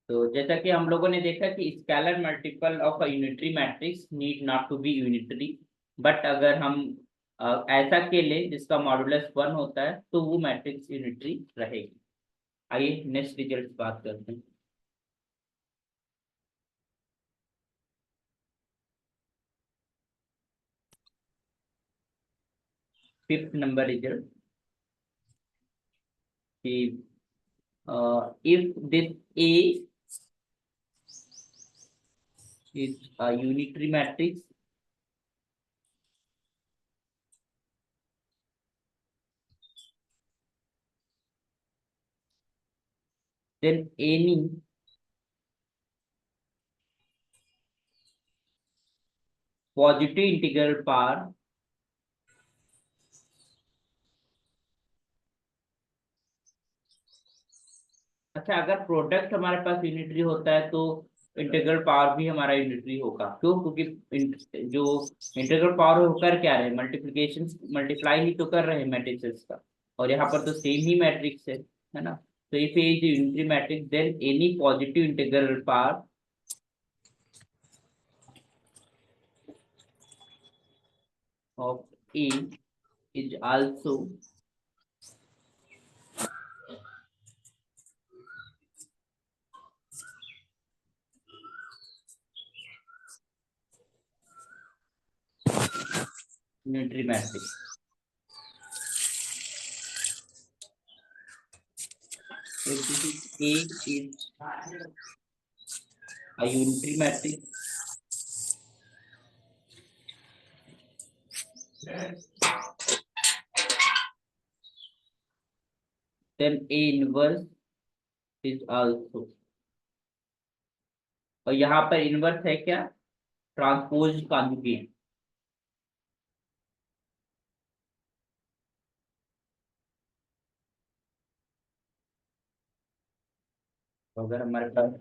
तो जैसा कि हम लोगों ने देखा कि scalar multiple of a unitary matrix need not to be unitary, but अगर हम ऐसा के ले जिसका मॉडुलस 1 होता है तो वो मैट्रिक्स यूनिटरी रहेगी। आइए नेक्स्ट रिजल्ट बात करते हैं। फिफ्थ नंबर रिजल्ट कि if this A is a unitary matrix, then any positive integral power अच्छा, अगर प्रोडक्ट हमारे पास यूनिटरी होता है तो इंटीग्रल पावर भी हमारा यूनिटरी होगा। क्यों? क्योंकि जो इंटीग्रल पावर होकर क्या रहे, मल्टीप्लिकेशन मल्टीप्लाई ही तो कर रहे हैं मैट्रिसेस का, और यहाँ पर तो सेम ही मैट्रिक्स है ना। तो if A is unitary matrix then any positive integral power of A is also unitary matrix. If this is A is a unitary matrix, then A inverse is also, और यहाँ पर inverse है क्या? Transpose conjugate. तो अगर हमारे पास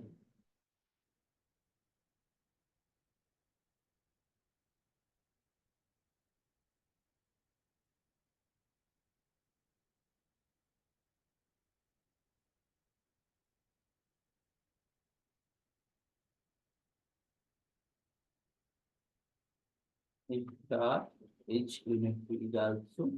इसका H unitary is also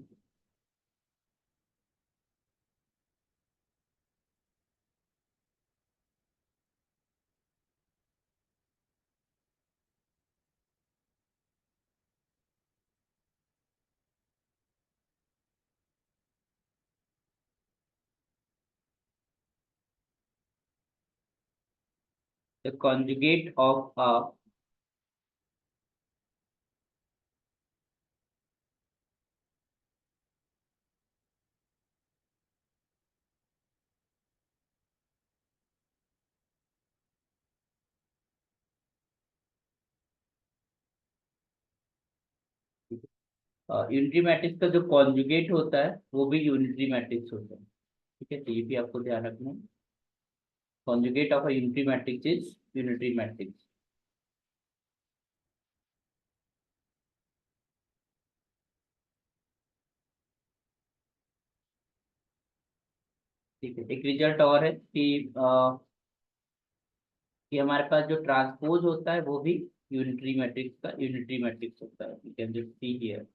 the conjugate of a unitary matrix का जो कॉन्जुगेट होता है वो भी यूनिटरी मैट्रिक्स होता है। ठीक है, तो ये भी आपको ध्यान रखना है। Conjugate of a unitary matrix is unitary matrix. ठीक है, एक रिजल्ट और है कि हमारे पास जो ट्रांसपोज होता है वो भी यूनिटरी मैट्रिक्स का यूनिटरी मैट्रिक्स होता है। You can just see here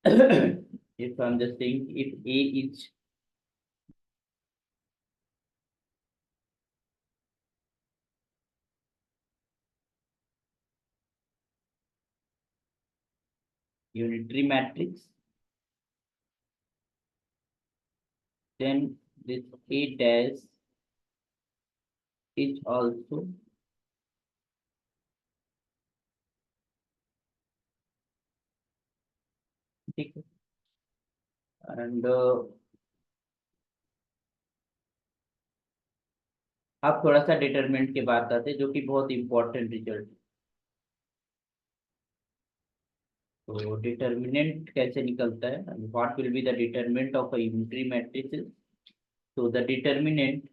if I'm just saying if A is unitary matrix, then this A dash is also ठीक है। एंड अब थोड़ा सा डिटरमिनेंट के बात आते हैं जो कि बहुत इंपॉर्टेंट रिजल्ट। तो डिटरमिनेंट कैसे निकलता है, what will be the determinant of a unitary matrix? तो द डिटरमिनेंट,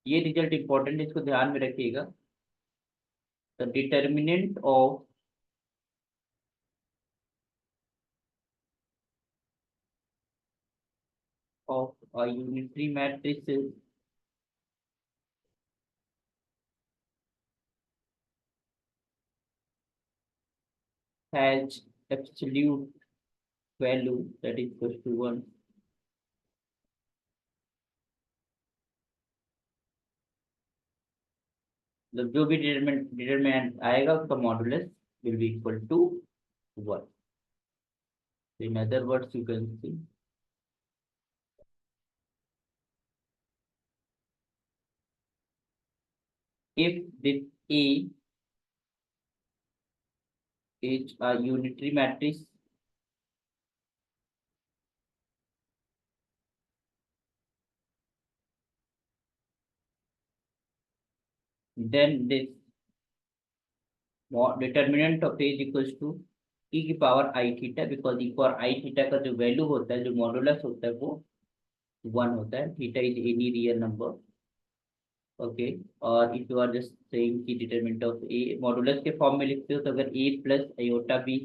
ये रिजल्ट इंपॉर्टेंट है, इसको ध्यान में रखिएगा। The determinant of a unitary matrix has absolute value that is equal to 1, मतलब जो भी डिटरमिनेंट आएगा उसका modulus will be equal to 1. In other words, you can see if this A is a unitary matrix, then this determinant of A is equals to e की power I theta, because e power I theta का जो value होता है, जो modulus होता है वो 1 होता है. Theta is any real number. Okay. और if you are just saying कि डिटरमिनेंट ऑफ ए मॉडुलस के फॉर्म में लिखते हो तो अगर ए प्लस आयोटा बी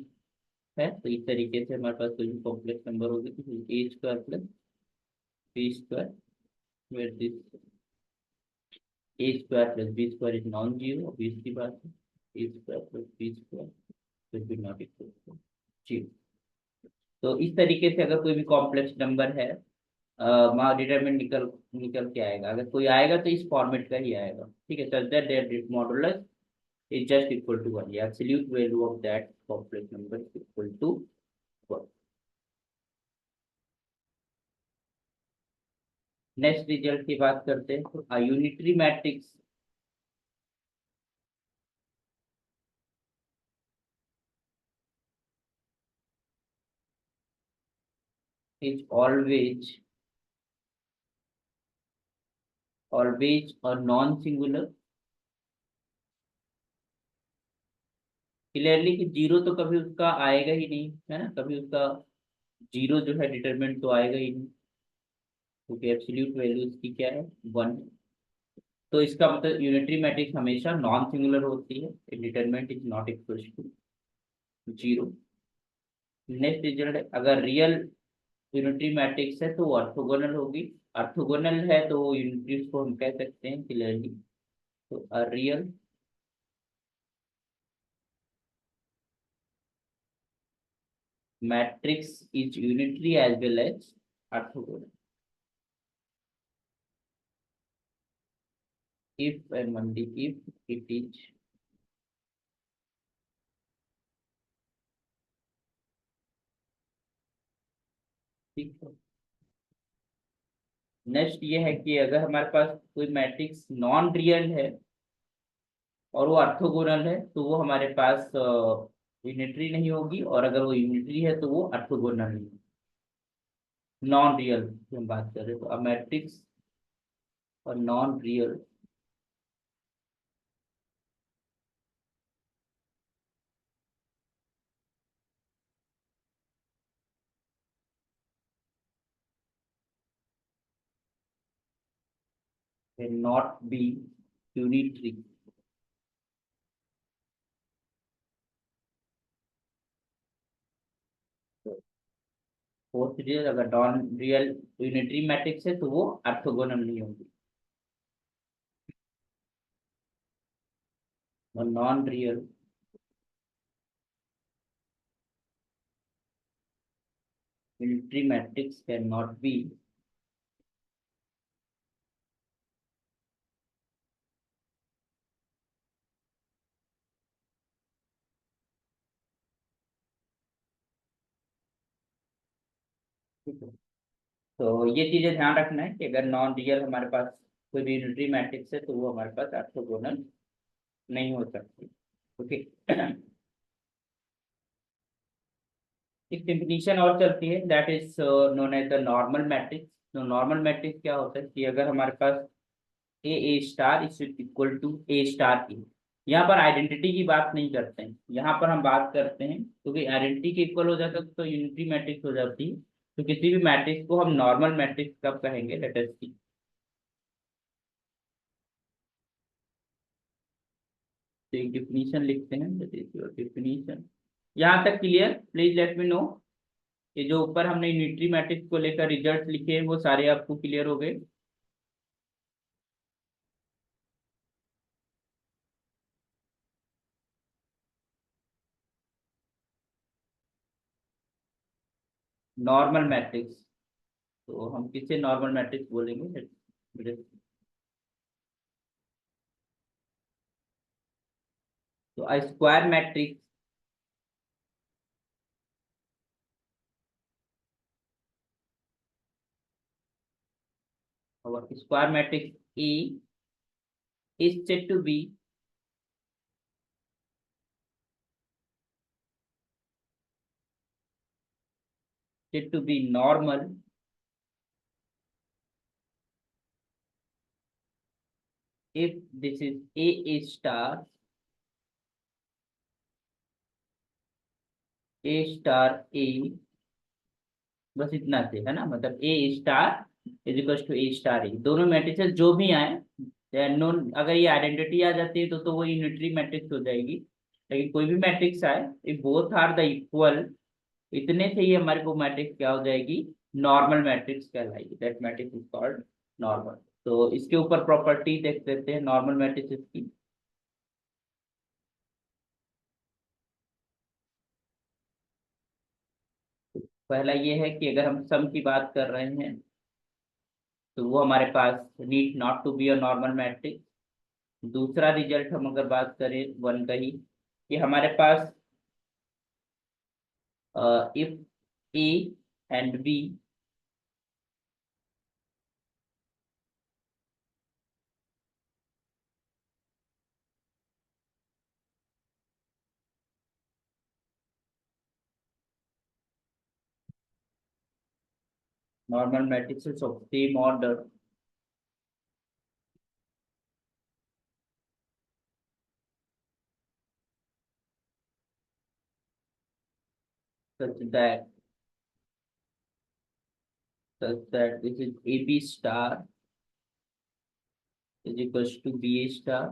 है तो इस तरीके से हमारे पास कोई भी कॉम्प्लेक्स नंबर होगी तो A square plus B square, where this A square plus B square is non zero. Obviously बात है, A square plus B square will be not equal to zero. तो इस तरीके से अगर कोई भी कॉम्प्लेक्स नंबर है वहाँ डिटरमिनेंट निकल निकल के आएगा. अगर कोई आएगा तो इस फॉर्मेट का ही आएगा. ठीक है. Such that their modulus is just equal to 1. The absolute value of that complex number is equal to 1. Next result की बात करते हैं. तो unitary matrix is always a non singular. Clearly कि जीरो तो कभी उसका आएगा ही नहीं, है ना. कभी उसका जीरो जो है डिटरमिनेंट तो आएगा ही नहीं, क्योंकि एब्सोल्यूट वैल्यू इसकी क्या है 1. तो इसका मतलब यूनिटरी मैट्रिक्स हमेशा नॉन सिंगुलर होती है. Determinant is not equal to 0. Next result, अगर रियल यूनिटरी मैट्रिक्स है तो वो ऑर्थोगोनल होगी. ऑर्थोगोनल है तो वो यूनिटरी को हम कह सकते हैं क्लियरली. तो a real matrix is unitary as well as orthogonal if and only if it is ठीक है. नेक्स्ट ये है कि अगर हमारे पास कोई मैट्रिक्स नॉन रियल है और वो ऑर्थोगोनल है तो वो हमारे पास यूनिटरी नहीं होगी, और अगर वो यूनिटरी है तो वो ऑर्थोगोनल नहीं. नॉन रियल की हम बात कर रहे हैं तो अ मैट्रिक्स और non real can not be unitary. Fourth real, अगर नॉन रियल यूनिटरी मैट्रिक्स है तो वो ऑर्थोगोनल नहीं होगी. और non real unitary matrix can not be तो ये चीजें ध्यान रखना है कि अगर नॉन रियल हमारे पास कोई भी यूनिटरी मैट्रिक्स है तो वो हमारे पास ऑर्थोगोनल नहीं हो सकती. ओके. एक डेफिनेशन और चलती है that is known as the normal matrix. तो नॉर्मल मैट्रिक्स क्या होता है कि अगर हमारे पास A star is equal to A star A. यहाँ पर आइडेंटिटी की बात नहीं करते हैं, यहाँ पर हम बात करते हैं क्योंकि आइडेंटिटी के इक्वल हो जाता तो यूनिटरी मैट्रिक्स हो जाती है. तो किसी भी मैट्रिक्स को हम नॉर्मल मैट्रिक्स कब कहेंगे, लेट अस सी. तो एक डिफिनीशन लिखते हैं, दैट इज योर डिफिनीशन. यहाँ तक clear? Please let me know ये जो ऊपर हमने यूनिटरी मैट्रिक्स को लेकर रिजल्ट लिखे हैं वो सारे आपको क्लियर हो गए। नॉर्मल मैट्रिक्स, तो हम किसे नॉर्मल मैट्रिक्स बोलेंगे? तो स्क्वायर मैट्रिक्स, और square matrix A is said to be normal if this is A star, A star A, बस इतना से है ना, मतलब A star is equal to A star A, दोनों मैट्रिसेस जो भी आए नॉन, अगर ये आइडेंटिटी आ जाती है तो वो यूनिटरी मैट्रिक्स हो जाएगी। लेकिन कोई भी मैट्रिक्स आए if both are the equal, इतने से ही हमारे को मैट्रिक्स क्या हो जाएगी? नॉर्मल मैट्रिक्स कहलाएगी, that matrix is called normal. तो इसके ऊपर प्रॉपर्टी देख लेते हैं नॉर्मल मैट्रिक्स की। पहला ये है कि अगर हम सम की बात कर रहे हैं तो वो हमारे पास need not to be a normal matrix. दूसरा रिजल्ट हम अगर बात करें वन का ही, कि हमारे पास if A and B normal matrix of same order such that this is AB star is equals to BA star,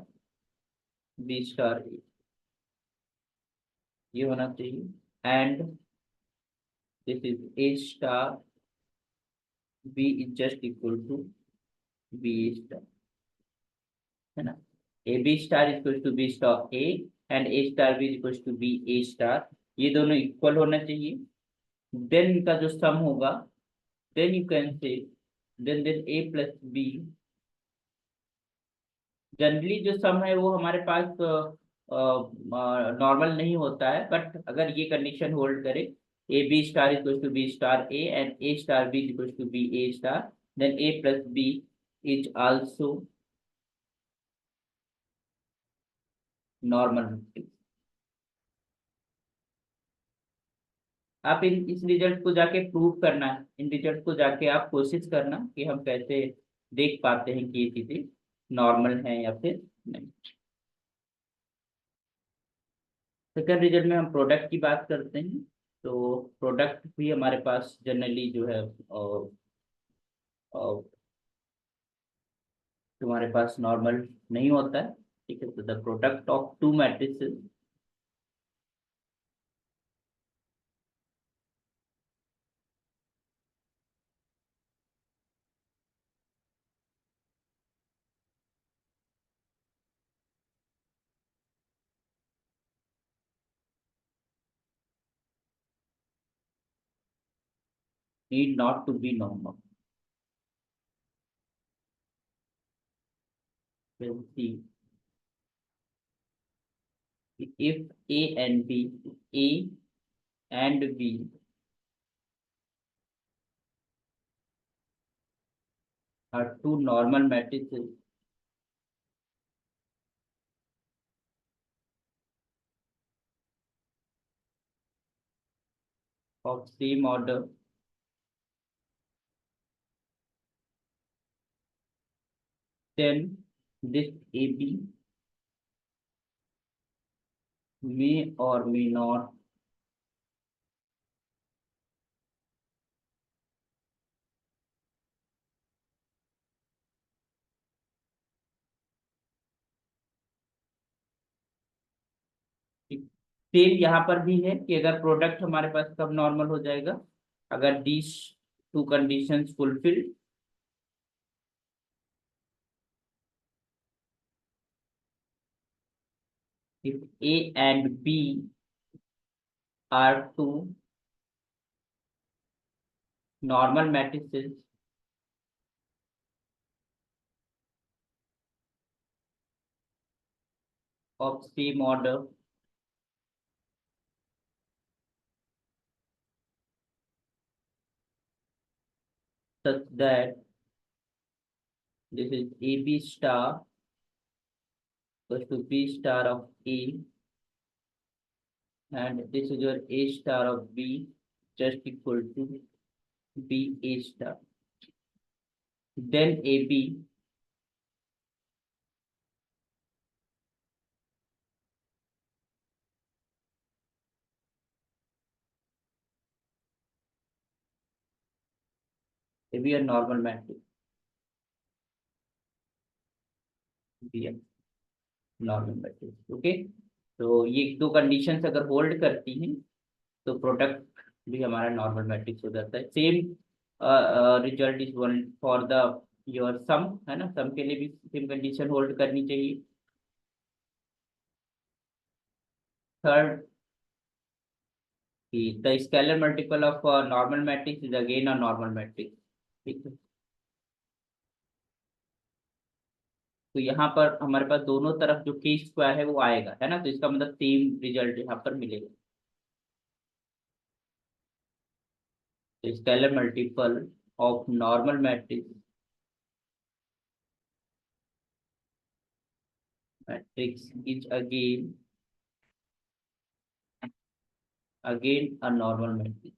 B star A, ये होना चाहिए। And this is A star B is just equal to B star, है ना। A B star equal to B star A and A star B equal to B A star, ये दोनों equal होना चाहिए। Then इनका जो sum होगा, then you can say then A plus B, generally जो सम है वो हमारे पास नॉर्मल नहीं होता है, बट अगर ये कंडीशन होल्ड करे A B star equal to B star A and A star B equal to B A star, then A plus B is also normal. आप इन इस रिजल्ट को जाके प्रूव करना है, इन रिजल्ट को जाके आप कोशिश करना कि हम कैसे देख पाते हैं कि ये चीजें नॉर्मल हैं या फिर नहीं। सेकंड रिजल्ट में हम प्रोडक्ट की बात करते हैं। तो प्रोडक्ट भी हमारे पास जनरली जो है तुम्हारे पास नॉर्मल नहीं होता है, ठीक है। तो the product of two matrices need not to be normal. if A and B, A and B are two normal matrices of same order, then this AB may or may not same. यहाँ पर भी है कि अगर product हमारे पास कब normal हो जाएगा, अगर these two conditions fulfilled, if A and B are two normal matrices of same order, such that this is AB star equals to B star of A, and this is your A star of B just equal to B A star. Then AB AB a normal matrix, B a normal matrix. Okay, तो ये दो conditions अगर hold करती हैं तो product भी हमारा normal matrix हो जाता है। Same result is one for the your sum, है ना, सम के लिए भी सेम कंडीशन होल्ड करनी चाहिए। Third, the scalar multiple of normal matrix is again a normal matrix. ठीक है, तो यहाँ पर हमारे पास दोनों तरफ जो के स्क्वायर है वो आएगा, है ना, तो इसका मतलब सेम रिजल्ट यहाँ पर मिलेगा। तो scalar multiple of normal matrix is again a normal matrix.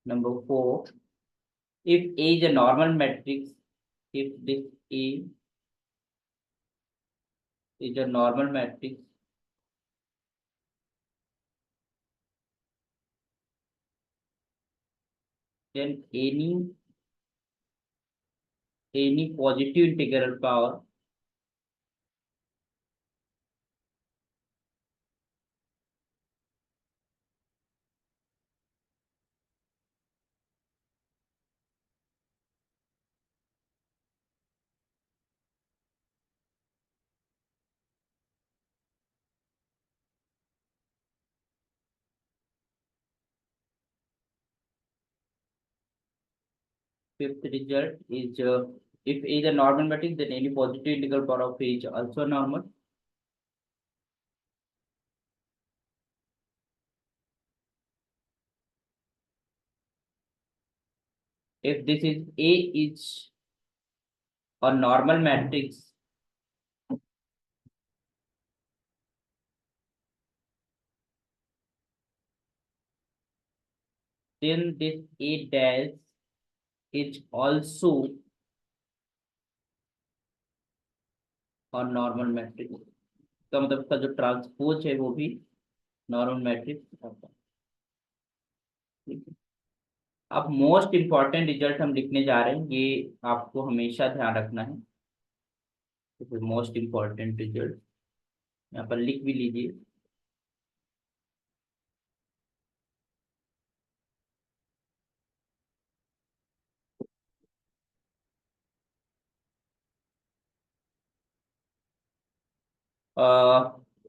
Number four, if A is a normal matrix, if this A is a normal matrix, then any positive integral power fifth result is if A is a normal matrix, then any positive integral power of A is also normal. If this is A is a normal matrix, then this A dash is also a normal matrix। का मतलब इसका जो transpose है वो भी normal matrix होता है। ठीक है, अब मोस्ट इंपॉर्टेंट रिजल्ट हम लिखने जा रहे हैं, ये आपको हमेशा ध्यान रखना है। मोस्ट इंपॉर्टेंट रिजल्ट यहाँ पर लिख भी लीजिए।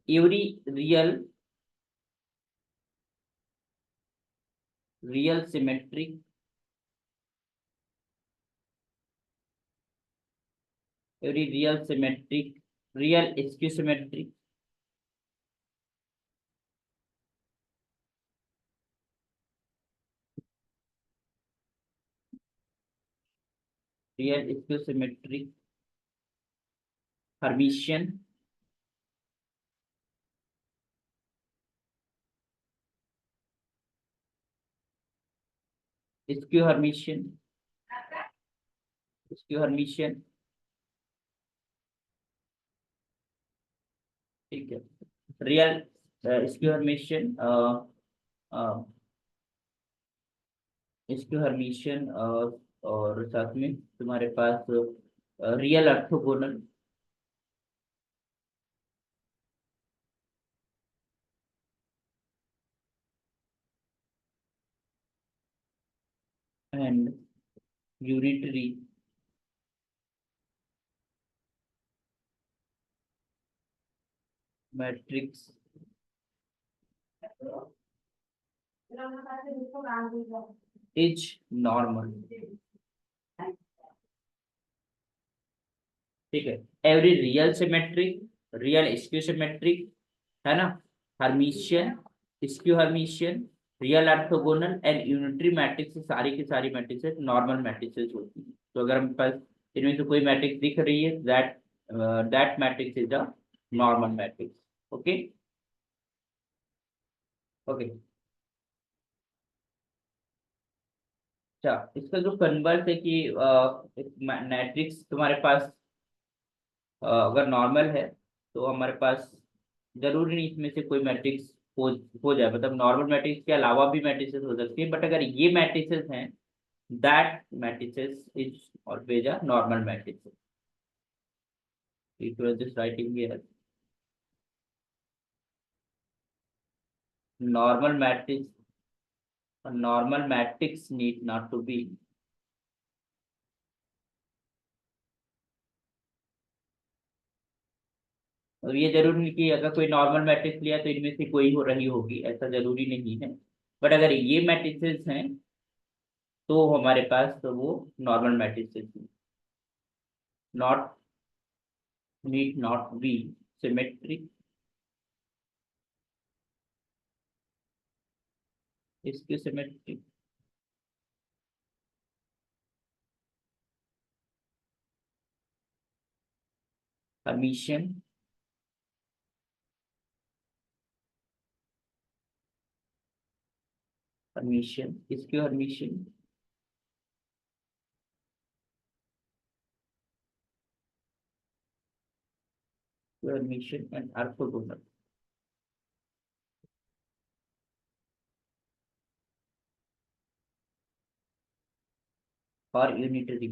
Every real symmetric real skew symmetric Hermitian skew Hermitian skew Hermitian ठीक है, real skew Hermitian skew Hermitian और साथ में तुम्हारे पास real orthogonal and unitary matrix is normal. ठीक है, every real symmetric, real skew symmetric, है ना, Hermitian, skew Hermitian, real orthogonal and unitary matrix, सारी की सारी मैट्रिक्स नॉर्मल मैट्रिक्स होती है। तो अगर हम पास इनमें से कोई मैट्रिक्स दिख रही है, that matrix is a normal matrix. Okay okay. अच्छा, इसका जो कन्वर्स है कि मैट्रिक्स तुम्हारे पास अगर नॉर्मल है तो हमारे पास जरूरी नहीं इसमें से कोई मैट्रिक्स हो हो जाए, मतलब नॉर्मल मैट्रिक्स के अलावा भी मैट्रिसेस हो सकती है, बट अगर ये मैट्रिसेस हैं, that matrices is always a normal matrix. It was just writing here, normal matrix, normal matrix need not to be, और ये जरूरी नहीं कि अगर कोई नॉर्मल मैट्रिक्स लिया तो इनमें से कोई हो रही होगी, ऐसा जरूरी नहीं है। बट अगर ये मैट्रिसेस हैं तो हमारे पास तो वो normal matrices not need not be symmetric, इसकी सिमेट्रिक, हर्मिशियन, हर्मिशियन, इसकी हर्मिशियन, हर्मिशियन एंड ऑर्थोगोनल। और यूनिटरी।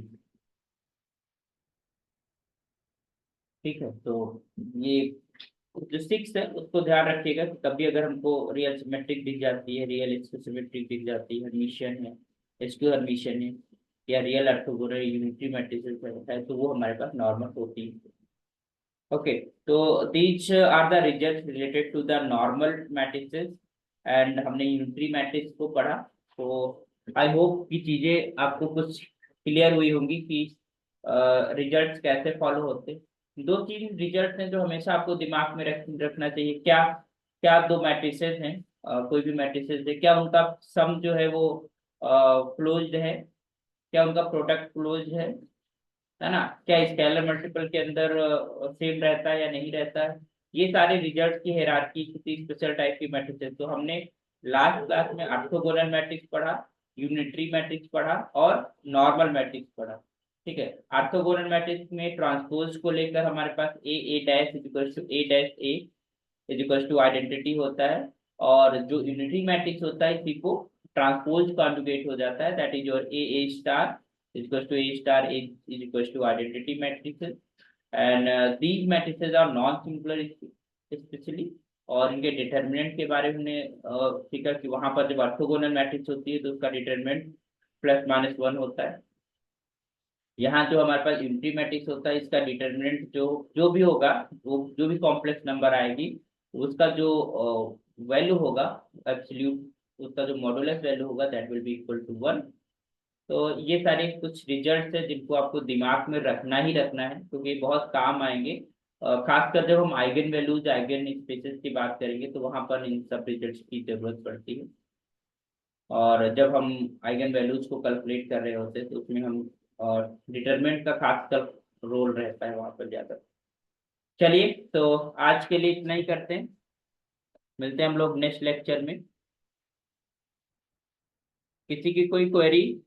ठीक है, तो ये जो सिक्स है उसको ध्यान रखिएगा कि कभी अगर हमको रियल सिमेट्रिक दिख जाती है, रियल सिमेट्रिक दिख जाती है, हर्मिशियन है, स्क्यू हर्मिशियन है, या रियल ऑर्थोगोनल यूनिटरी मैट्रिसेस है, तो वो हमारे पास नॉर्मल होती है। ओके, तो these are the result related to the normal matrices, and हमने यूनिटरी मैट्रिक्स को पढ़ा। तो आई होप कि चीजें आपको कुछ क्लियर हुई होंगी कि रिजल्ट्स कैसे फॉलो होते। दो तीन रिजल्ट्स हैं जो हमेशा आपको दिमाग में रखना चाहिए। क्या क्या दो मैट्रिसेस हैं, कोई भी मैट्रिसेस है, क्या उनका सम जो है वो क्लोज्ड है, क्या उनका प्रोडक्ट क्लोज है ना, क्या स्केलर मल्टीपल के अंदर सेम रहता है या नहीं रहता है, ये सारे रिजल्ट की हायरार्की किसी स्पेशल टाइप की मैट्रिक्स है। तो हमने लास्ट क्लास में ऑर्थोगोनल मैट्रिक्स पढ़ा, यूनिटरी मैट्रिक्स पढ़ा और नॉर्मल मैट्रिक्स पढ़ा। ठीक है, ऑर्थोगोनल मैट्रिक्स में ट्रांसपोज को लेकर हमारे पास A dash equals to A dash A equals to identity होता है, और जो यूनिटरी मैट्रिक्स होता है इसी को ट्रांसपोज कॉन्जुगेट हो जाता है, that is your A star is equals to A star A is equals to identity matrices, and these matrices are non-singular especially, और इनके डिटर्मिनेंट के बारे में हमने सीखा कि वहां पर जब ऑर्थोगोनल मैट्रिक्स होती है तो उसका डिटर्मिनेंट प्लस माइनस वन होता है। यहाँ जो हमारे पास यूनिटरी मैट्रिक्स होता है इसका डिटर्मिनेंट जो जो भी होगा, वो जो भी कॉम्प्लेक्स नंबर आएगी उसका जो वैल्यू होगा एब्सोल्यूट, उसका जो मॉडुलस वैल्यू होगा that will be equal to one. तो ये सारे कुछ रिजल्ट्स है जिनको आपको दिमाग में रखना ही रखना है, क्योंकि ये बहुत काम आएंगे। खासकर जब हम आइगन वैल्यूज आइगन स्पेसेस की बात करेंगे तो वहां पर इन सब रिजल्ट्स की जरूरत पड़ती है, और जब हम आइगन वैल्यूज को कैलकुलेट कर रहे होते हैं तो उसमें हम डिटरमिनेंट का खासकर रोल रहता है वहां पर ज्यादा। चलिए, तो आज के लिए इतना ही करते हैं, मिलते हैं हम लोग नेक्स्ट लेक्चर में। किसी की कोई क्वेरी?